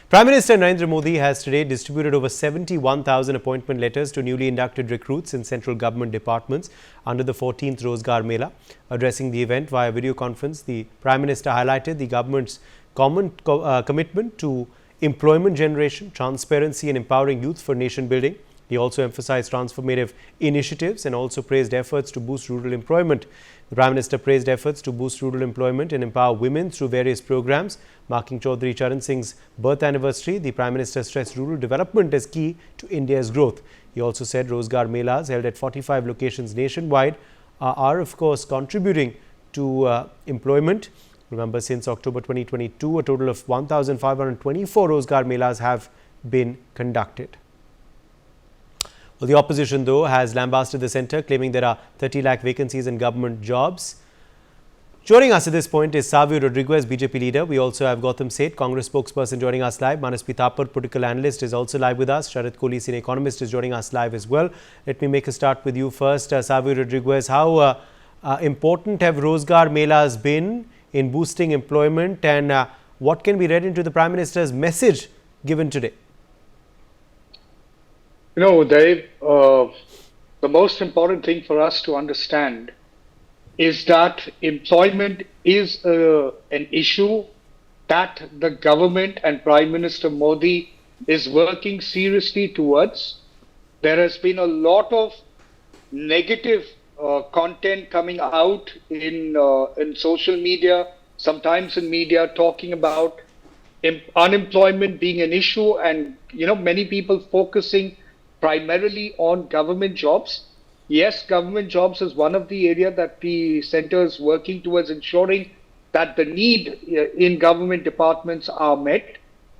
Prime Minister Narendra Modi has today distributed over 71,000 appointment letters to newly inducted recruits in central government departments under the 14th Rozgar Mela. Addressing the event via video conference, the Prime Minister highlighted the government's commitment to employment generation, transparency and empowering youth for nation building. He also emphasized transformative initiatives and also praised efforts to boost rural employment. The Prime Minister praised efforts to boost rural employment and empower women through various programs. Marking Chaudhary Charan Singh's birth anniversary, the Prime Minister stressed rural development as key to India's growth. He also said Rozgar Melas held at 45 locations nationwide are of course contributing to employment. Remember, since October 2022, a total of 1,524 Rozgar Melas have been conducted. Well, the opposition, though, has lambasted the centre, claiming there are 30 lakh vacancies in government jobs. Joining us at this point is Savio Rodriguez, BJP leader. We also have Gautam Seth, Congress spokesperson, joining us live. Manas Pitapar, political analyst, is also live with us. Sharat Kohli, senior economist, is joining us live as well. Let me make a start with you first. Savio Rodriguez, how important have Rozgar Melas been in boosting employment, and what can be read into the Prime Minister's message given today? You know, Dave, the most important thing for us to understand is that employment is an issue that the government and Prime Minister Modi is working seriously towards. There has been a lot of negative content coming out in social media, sometimes in media, talking about unemployment being an issue, and many people focusing primarily on government jobs. Yes, government jobs is one of the areas that the centre is working towards ensuring that the need in government departments are met.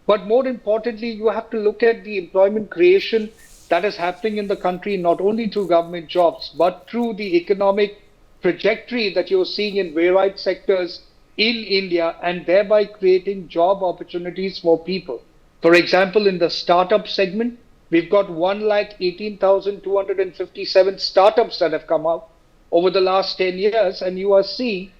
But more importantly, you have to look at the employment creation that is happening in the country, not only through government jobs, but through the economic trajectory that you're seeing in varied sectors in India, and thereby creating job opportunities for people. For example, in the startup segment, we've got 1,18,257 startups that have come up over the last 10 years, and you are seeing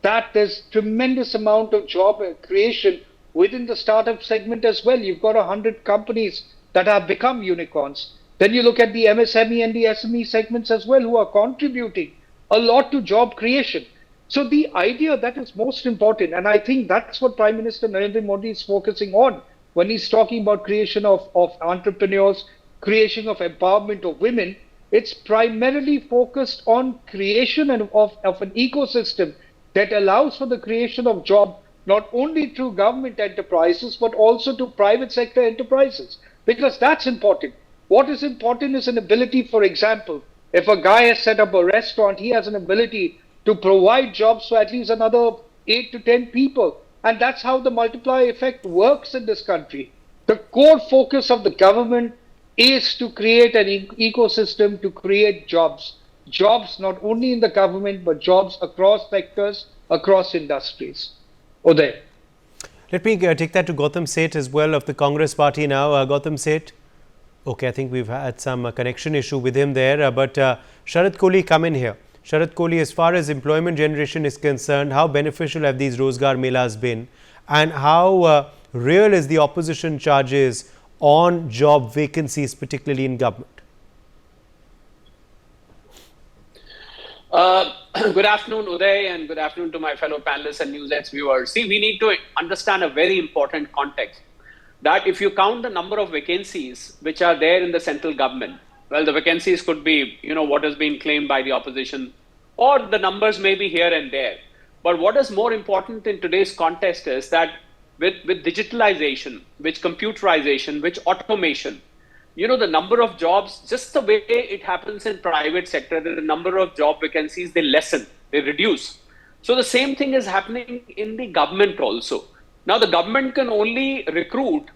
that there's tremendous amount of job creation within the startup segment as well. You've got 100 companies that have become unicorns. Then you look at the MSME and the SME segments as well, who are contributing a lot to job creation. So the idea that is most important, and I think that's what Prime Minister Narendra Modi is focusing on when he's talking about creation of entrepreneurs, creation of empowerment of women. It's primarily focused on creation of an ecosystem that allows for the creation of job, not only through government enterprises, but also to private sector enterprises, because that's important. What is important is an ability, for example, if a guy has set up a restaurant, he has an ability to provide jobs for at least another 8 to 10 people. And that's how the multiplier effect works in this country. The core focus of the government is to create an ecosystem to create jobs. Jobs not only in the government, but jobs across sectors, across industries. Uday. Let me take that to Gautam Seth as well of the Congress party now. Gautam Seth. Okay, I think we've had some connection issue with him there. But Sharat Kohli, come in here. Sharat Kohli, as far as employment generation is concerned, how beneficial have these Rozgar Melas been, and how real is the opposition charges on job vacancies, particularly in government? Good afternoon, Uday, and good afternoon to my fellow panelists and NewsX viewers. See, we need to understand a very important context, that if you count the number of vacancies which are there in the central government, well, the vacancies could be, what has been claimed by the opposition, or the numbers may be here and there. But what is more important in today's context is that with digitalization, with computerization, with automation, the number of jobs, just the way it happens in private sector, the number of job vacancies, they lessen, they reduce. So the same thing is happening in the government also. Now, the government can only recruit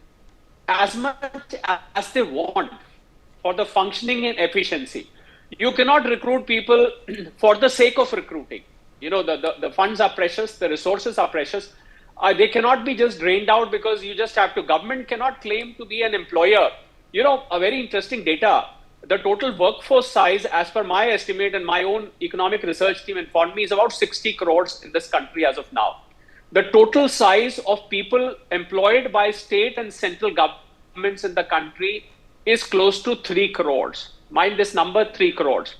as much as they want for the functioning and efficiency. You cannot recruit people for the sake of recruiting. The funds are precious, the resources are precious. They cannot be just drained out because you just have to. Government cannot claim to be an employer. A very interesting data, the total workforce size, as per my estimate and my own economic research team informed me, is about 60 crores in this country as of now. the total size of people employed by state and central governments in the country is close to 3 crores. Mind this number, 3 crores.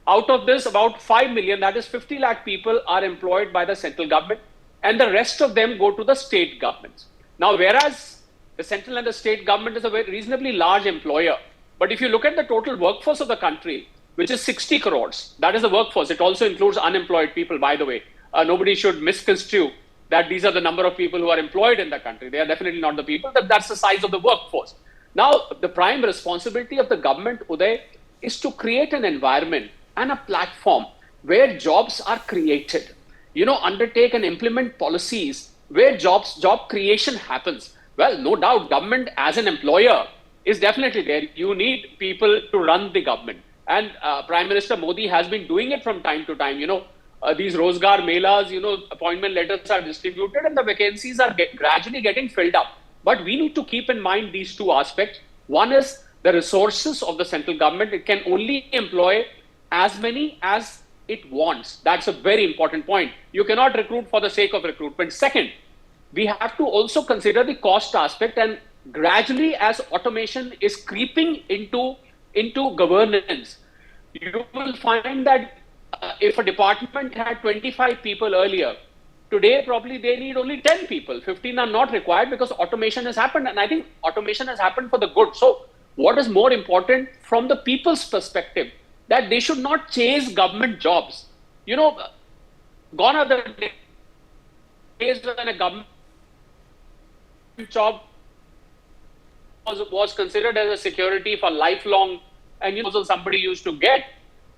Out of this, about 5 million, that is 50 lakh people, are employed by the central government, and the rest of them go to the state governments. Now, whereas the central and the state government is a very reasonably large employer, but if you look at the total workforce of the country, which is 60 crores, that is the workforce. It also includes unemployed people, by the way. Nobody should misconstrue that these are the number of people who are employed in the country. They are definitely not the people. That's the size of the workforce. Now, the prime responsibility of the government, Uday, is to create an environment and a platform where jobs are created. Undertake and implement policies where job creation happens. Well, no doubt, government as an employer is definitely there. You need people to run the government. And Prime Minister Modi has been doing it from time to time. These Rozgar Melas, appointment letters are distributed and the vacancies are gradually getting filled up. But we need to keep in mind these two aspects. One is the resources of the central government. It can only employ as many as it wants. That's a very important point. You cannot recruit for the sake of recruitment. Second, we have to also consider the cost aspect, and gradually as automation is creeping into governance, you will find that if a department had 25 people earlier, today probably they need only 10 people. 15 are not required because automation has happened, and I think automation has happened for the good. So what is more important from the people's perspective, that they should not chase government jobs. Gone are the days when a government job was considered as a security for lifelong, and somebody used to get.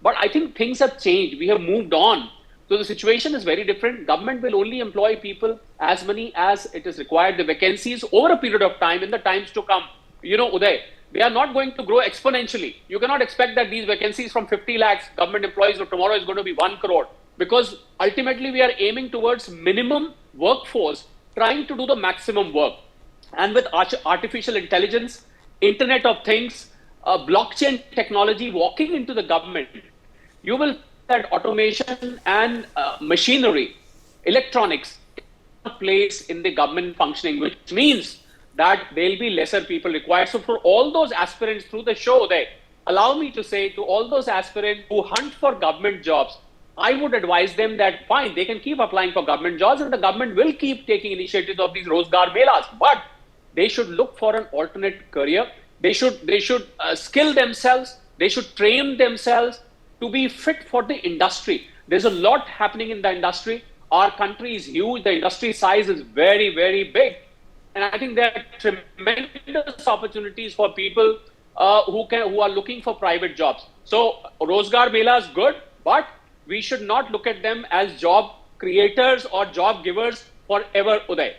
But I think things have changed. We have moved on. So the situation is very different. Government will only employ people as many as it is required. The vacancies over a period of time, in the times to come, Uday, they are not going to grow exponentially. You cannot expect that these vacancies from 50 lakhs government employees of tomorrow is going to be 1 crore, because ultimately we are aiming towards minimum workforce, trying to do the maximum work. And with artificial intelligence, Internet of Things, blockchain technology walking into the government, you will that automation and machinery, electronics, place in the government functioning, which means that there will be lesser people required. So for all those aspirants through the show, allow me to say to all those aspirants who hunt for government jobs, I would advise them that fine, they can keep applying for government jobs and the government will keep taking initiatives of these Rozgar Melas, but they should look for an alternate career. They should skill themselves. They should train themselves to be fit for the industry. There's a lot happening in the industry. Our country is huge. The industry size is very, very big. And I think there are tremendous opportunities for people who are looking for private jobs. So Rozgar Mela is good, but we should not look at them as job creators or job givers forever, Uday.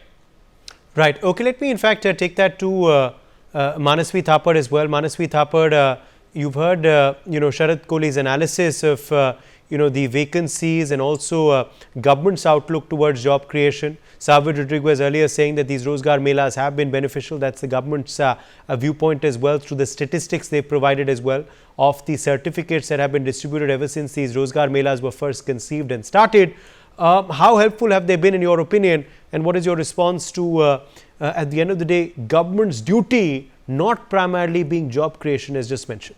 Right. Okay, let me in fact take that to Manasvi Thapar as well. Manasvi Thapar, you've heard Sharad Kohli's analysis of the vacancies and also government's outlook towards job creation. Savit Rodriguez earlier saying that these Rozgar Melas have been beneficial. That's the government's viewpoint as well, through the statistics they've provided as well of the certificates that have been distributed ever since these Rozgar Melas were first conceived and started. How helpful have they been in your opinion, and what is your response to at the end of the day, government's duty not primarily being job creation as just mentioned?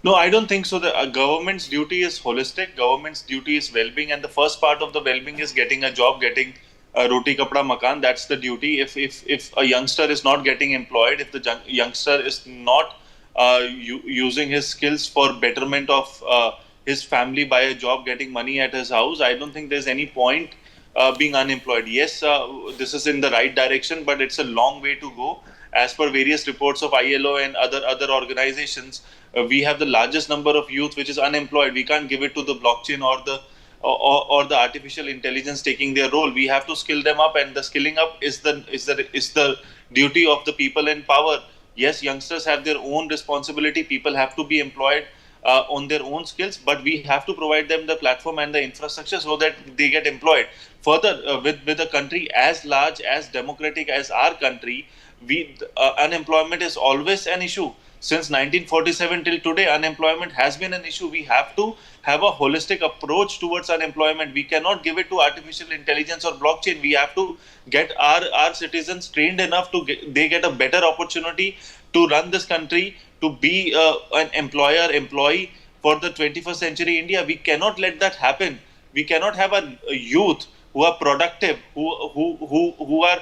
No, I don't think so. The government's duty is holistic. Government's duty is well-being, and the first part of the well-being is getting a job, getting a roti kapda makan. That's the duty. If a youngster is not getting employed, if the youngster is not using his skills for betterment of his family by a job, getting money at his house, I don't think there's any point being unemployed. Yes, this is in the right direction, but it's a long way to go. As per various reports of ILO and other organizations, we have the largest number of youth which is unemployed. We can't give it to the blockchain or the artificial intelligence taking their role. We have to skill them up, and the skilling up is the duty of the people in power. Yes, youngsters have their own responsibility. People have to be employed on their own skills, but we have to provide them the platform and the infrastructure so that they get employed. Further, with a country as large, as democratic as our country, unemployment is always an issue. Since 1947 till today, unemployment has been an issue. We have to have a holistic approach towards unemployment. We cannot give it to artificial intelligence or blockchain. We have to get our citizens trained enough to they get a better opportunity to run this country, to be an employee for the 21st century India. We cannot let that happen. We cannot have a youth who are productive, who are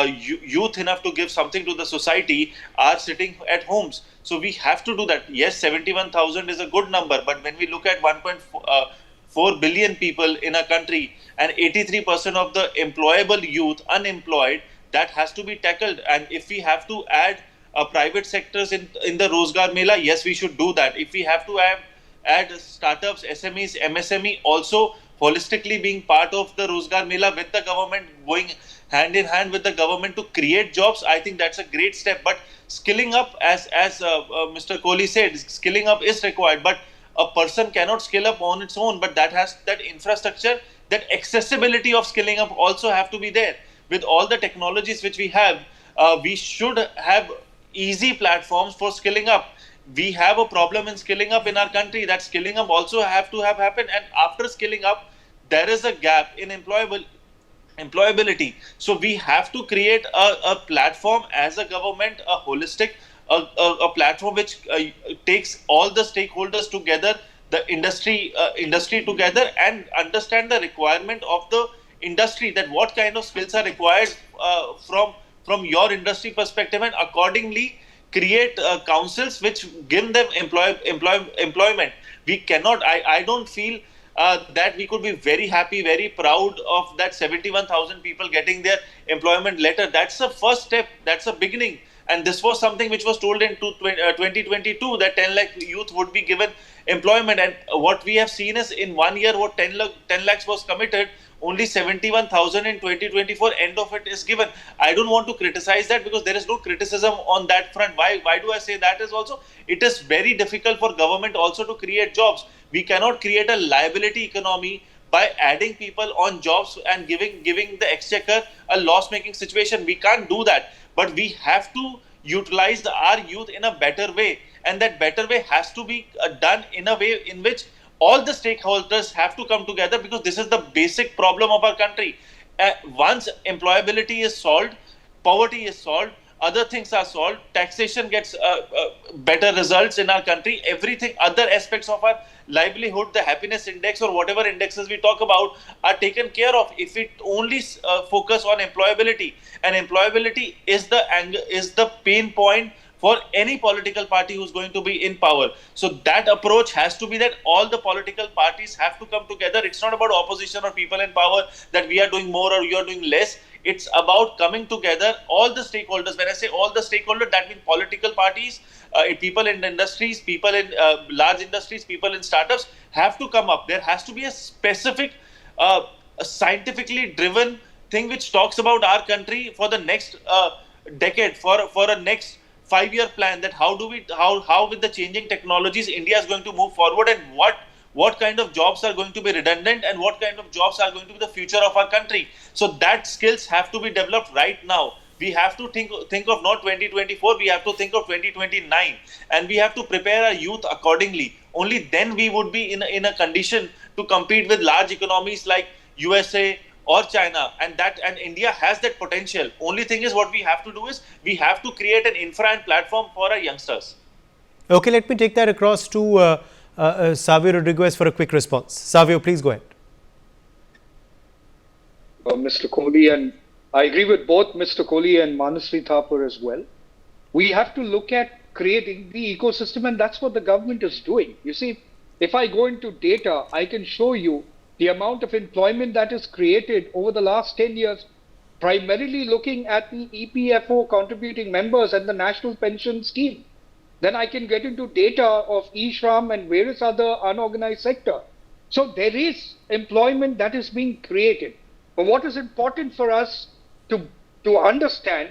youth enough to give something to the society, are sitting at homes. So we have to do that. Yes, 71,000 is a good number, but when we look at 1.4 billion people in a country and 83% of the employable youth unemployed, that has to be tackled. And if we have to add private sectors in the Rozgar Mela, yes, we should do that. If we have to add startups, SMEs, MSME also holistically being part of the Rozgar Mela with the government, going hand in hand with the government to create jobs, I think that's a great step. But skilling up, as Mr. Kohli said, skilling up is required, but a person cannot skill up on its own. But that infrastructure, that accessibility of skilling up also have to be there. With all the technologies which we have, we should have easy platforms for skilling up. We have a problem in skilling up in our country. That skilling up also have to have happened, and after skilling up, there is a gap in employability. So we have to create a platform as a government, a holistic, a platform which takes all the stakeholders together, the industry together, and understand the requirement of the industry, that what kind of skills are required from your industry perspective, and accordingly create councils which give them employment. We cannot, I don't feel that we could be very happy, very proud of that 71,000 people getting their employment letter. That's the first step, that's a beginning. And this was something which was told in 2022, that 10 lakh youth would be given employment. And what we have seen is, in 1 year, what 10 lakhs was committed, only 71,000 in 2024, end of it is given. I don't want to criticize that, because there is no criticism on that front. Why do I say that? Is also, it is very difficult for government also to create jobs. We cannot create a liability economy by adding people on jobs and giving the exchequer a loss-making situation. We can't do that. But we have to utilize our youth in a better way. And that better way has to be done in a way in which all the stakeholders have to come together, because this is the basic problem of our country. Once employability is solved, poverty is solved, other things are solved, taxation gets better results in our country, everything, other aspects of our livelihood, the happiness index or whatever indexes we talk about, are taken care of if we only focus on employability. And employability is the pain point for any political party who's going to be in power. So that approach has to be that all the political parties have to come together. It's not about opposition or people in power, that we are doing more or you are doing less. It's about coming together, all the stakeholders. When I say all the stakeholders, that means political parties, people in industries, people in large industries, people in startups have to come up. There has to be a specific, a scientifically driven thing which talks about our country for the next decade, for a next 5-year plan, that how with the changing technologies India is going to move forward, and what kind of jobs are going to be redundant, and what kind of jobs are going to be the future of our country. So that skills have to be developed right now. We have to think of not 2024, we have to think of 2029, and we have to prepare our youth accordingly. Only then we would be in a condition to compete with large economies like USA or China, and India has that potential. Only thing is, what we have to do is we have to create an infra and platform for our youngsters. Okay, let me take that across to Savio Rodriguez for a quick response. Savio, please go ahead. Mr. Kohli, and I agree with both Mr. Kohli and Manasri Thapar as well. We have to look at creating the ecosystem, and that's what the government is doing. You see, if I go into data, I can show you the amount of employment that is created over the last 10 years, primarily looking at the EPFO contributing members and the National Pension Scheme. Then I can get into data of eShram and various other unorganized sector. So there is employment that is being created. But what is important for us to understand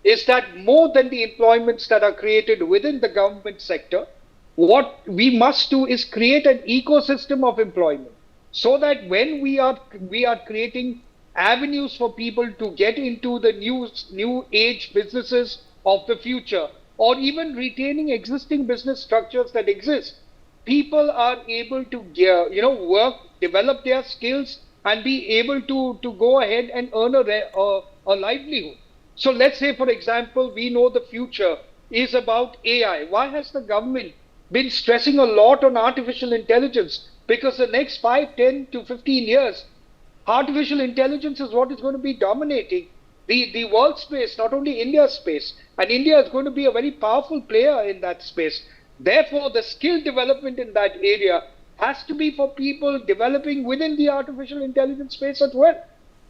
is that more than the employments that are created within the government sector, what we must do is create an ecosystem of employment, so that when we are creating avenues for people to get into the new age businesses of the future, or even retaining existing business structures that exist, people are able to work, develop their skills, and be able to go ahead and earn a livelihood. So let's say, for example, we know the future is about AI. Why has the government been stressing a lot on artificial intelligence? Because the next 5, 10 to 15 years, artificial intelligence is what is going to be dominating the world space, not only India's space. And India is going to be a very powerful player in that space. Therefore, the skill development in that area has to be for people developing within the artificial intelligence space as well.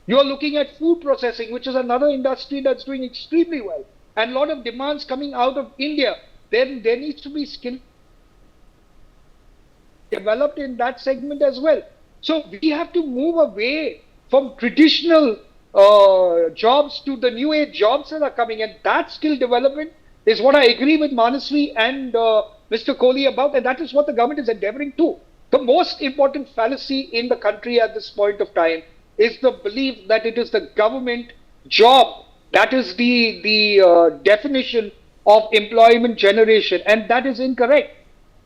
You're looking at food processing, which is another industry that's doing extremely well, and a lot of demands coming out of India. Then there needs to be skill developed in that segment as well. So we have to move away from traditional jobs to the new age jobs that are coming, and that skill development is what I agree with Manasvi and Mr. Kohli about, and that is what the government is endeavoring to. The most important fallacy in the country at this point of time is the belief that it is the government job that is the definition of employment generation, and that is incorrect.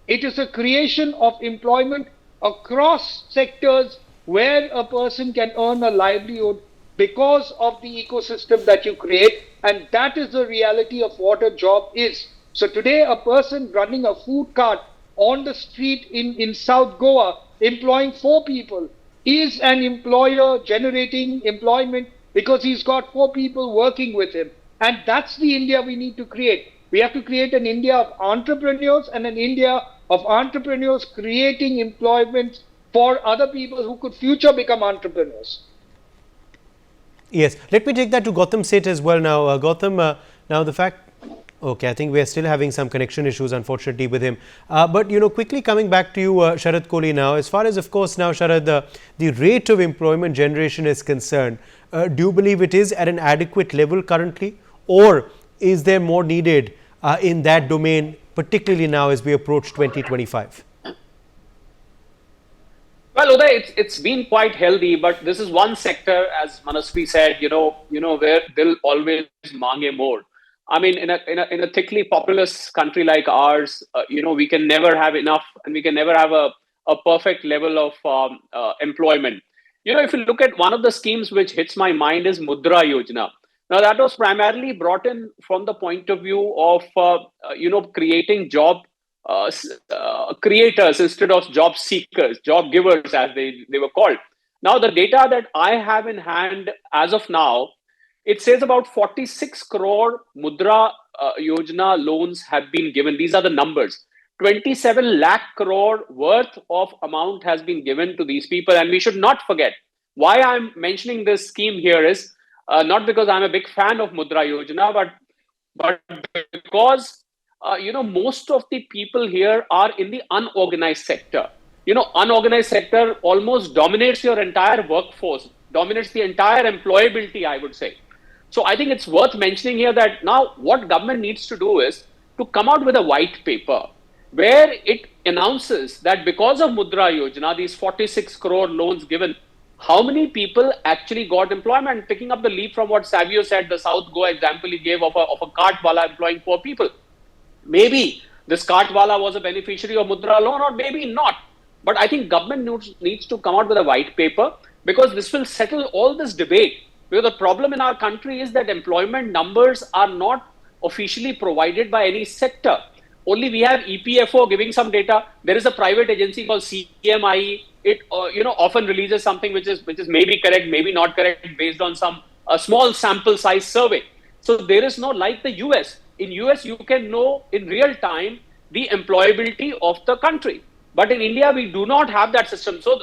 It is a creation of employment across sectors where a person can earn a livelihood because of the ecosystem that you create, and that is the reality of what a job is. So today, a person running a food cart on the street in South Goa, employing 4 people, is an employer generating employment because he's got 4 people working with him. And that's the India we need to create. We have to create an India of entrepreneurs, and an India of entrepreneurs creating employment for other people who could future become entrepreneurs. Yes, let me take that to Gautam Seth as well now. Gautam, now the fact, okay, I think we are still having some connection issues unfortunately with him. But quickly coming back to you, Sharad Kohli now, as far as of course now Sharad, the rate of employment generation is concerned, do you believe it is at an adequate level currently, or is there more needed in that domain, particularly now as we approach 2025? Well, Uday, it's been quite healthy, but this is one sector, as Manasvi said, where they'll always mange more. I mean, in a thickly populous country like ours, we can never have enough, and we can never have a perfect level of employment. If you look at one of the schemes which hits my mind is Mudra Yojana. Now, that was primarily brought in from the point of view of, creating job creators instead of job seekers, job givers as they were called. Now, the data that I have in hand as of now, it says about 46 crore Mudra Yojana loans have been given. These are the numbers. 27 lakh crore worth of amount has been given to these people. And we should not forget, why I'm mentioning this scheme here is not because I'm a big fan of Mudra Yojana, but because most of the people here are in the unorganized sector. Unorganized sector almost dominates your entire workforce, dominates the entire employability, I would say. So I think it's worth mentioning here that now what government needs to do is to come out with a white paper where it announces that because of Mudra Yojana, these 46 crore loans given, how many people actually got employment? Picking up the leap from what Savio said, the South Goa example he gave of a cartwala employing 4 people. Maybe this cartwala was a beneficiary of Mudra loan, or maybe not. But I think government needs to come out with a white paper, because this will settle all this debate. Because the problem in our country is that employment numbers are not officially provided by any sector. Only we have EPFO giving some data. There is a private agency called CMI. It often releases something which is maybe correct, maybe not correct, based on some small sample size survey. So there is no, like the US. In US, you can know in real time the employability of the country. But in India, we do not have that system. So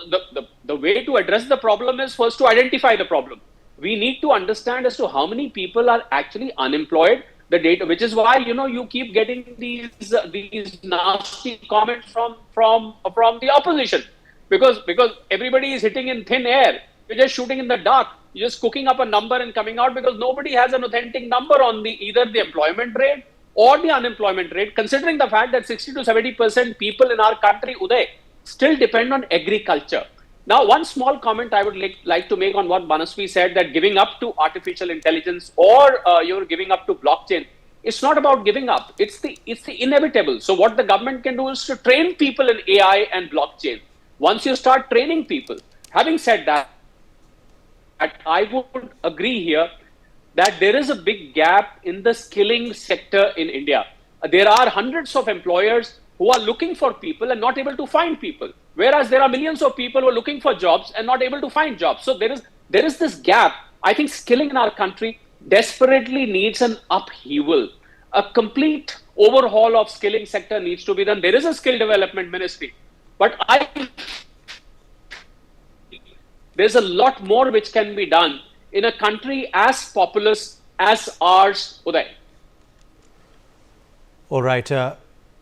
the way to address the problem is first to identify the problem. We need to understand as to how many people are actually unemployed. The data, which is why you keep getting these nasty comments from the opposition, because everybody is hitting in thin air. You're just shooting in the dark. You're just cooking up a number and coming out, because nobody has an authentic number on either the employment rate or the unemployment rate, considering the fact that 60 to 70% people in our country, Uday, still depend on agriculture. Now, one small comment I would like to make on what Manasvi said, that giving up to artificial intelligence or you're giving up to blockchain, It's not about giving up. It's the inevitable. So what the government can do is to train people in AI and blockchain. Once you start training people, having said that, I would agree here that there is a big gap in the skilling sector in India. There are hundreds of employers who are looking for people and not able to find people, whereas there are millions of people who are looking for jobs and not able to find jobs. So there is this gap. I think skilling in our country desperately needs an upheaval. A complete overhaul of skilling sector needs to be done. There is a skill development ministry, but there's a lot more which can be done in a country as populous as ours, Uday. All right.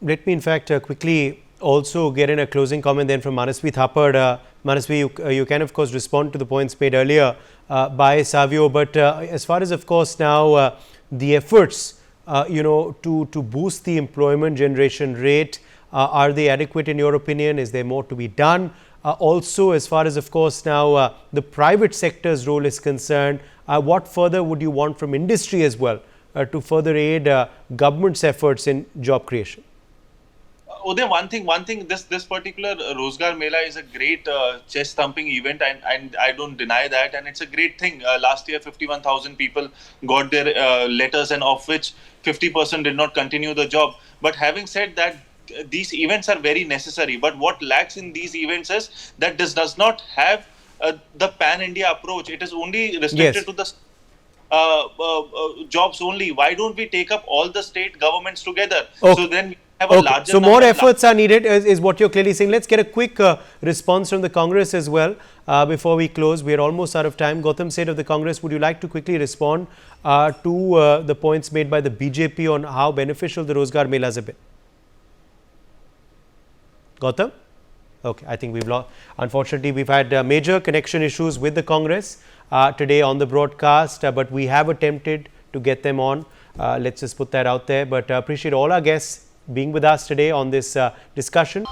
Let me, in fact, quickly also get in a closing comment then from Manasvi Thapar. Manasvi, you can, of course, respond to the points made earlier by Savio. But as far as, of course, now the efforts, to boost the employment generation rate, are they adequate in your opinion? Is there more to be done? Also, as far as, of course, now the private sector's role is concerned, what further would you want from industry as well to further aid government's efforts in job creation? Uday, one thing, this particular Rozgar Mela is a great chest thumping event, and I don't deny that, and it's a great thing. Last year, 51,000 people got their letters, and of which 50% did not continue the job. But having said that, these events are very necessary. But what lacks in these events is that this does not have the pan-India approach. It is only restricted to the jobs only. Why don't we take up all the state governments together? Okay. So then we have a larger So more efforts are needed is what you're clearly saying. Let's get a quick response from the Congress as well before we close. We are almost out of time. Gautam Seth of the Congress, would you like to quickly respond to the points made by the BJP on how beneficial the Rozgar Melas have been? Gautam? Okay, I think we've lost. Unfortunately, we've had major connection issues with the Congress today on the broadcast, but we have attempted to get them on. Let's just put that out there. But appreciate all our guests being with us today on this discussion.